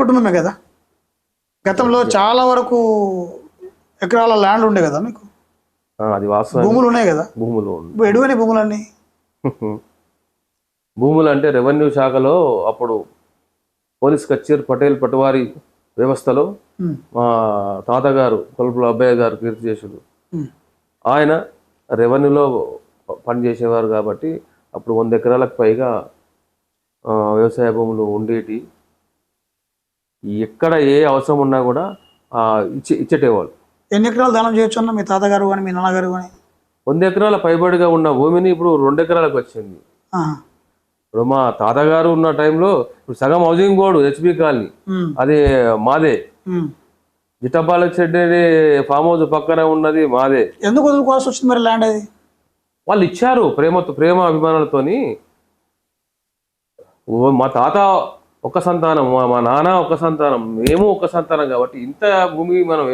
కుటుంబమే కదా. గతంలో చాలా వరకు ఎకరాల ల్యాండ్ ఉండే కదా మీకు, అది వాస్తవం. భూములు ఉన్నాయి కదా. భూములు ఇప్పుడు ఎడువని భూములన్నీ భూములు అంటే రెవెన్యూ శాఖలో అప్పుడు పోలీస్ కచేర్ పటేల్ పటవారి వ్యవస్థలో మా తాతగారు కొలుపుల అబ్బయ్య గారు కీర్తిశేషులు, ఆయన రెవెన్యూలో పనిచేసేవారు కాబట్టి అప్పుడు 100 ఎకరాలకు పైగా వ్యవసాయ భూములు ఉండేటి. ఎక్కడ ఏ అవసరం ఉన్నా కూడా ఇచ్చేటేవాళ్ళు. ఎన్ని ఎకరాలు దానం చేయొచ్చు అన్న మీ తాతగారు కానీ మీ నాన్నగారు కానీ? 100 ఎకరాల పైబడిగా ఉన్న భూమిని ఇప్పుడు 2 ఎకరాలకు వచ్చింది. ఇప్పుడు మా తాతగారు ఉన్న టైంలో ఇప్పుడు సగం హౌసింగ్ బోర్డు హెచ్బి కాలనీ అది మాదే. జిట్టపాలక్ షెడ్ ఫామ్ హౌస్ పక్కన ఉన్నది మాదే. ఎందుకు వదులుకోవాల్సి వచ్చింది మరి ల్యాండ్? అది వాళ్ళు ఇచ్చారు ప్రేమ అభిమానాలతోని. మా తాత ఒక సంతానం, మా నాన్న ఒక సంతానం, మేము ఒక సంతానం కాబట్టి ఇంత భూమి మనం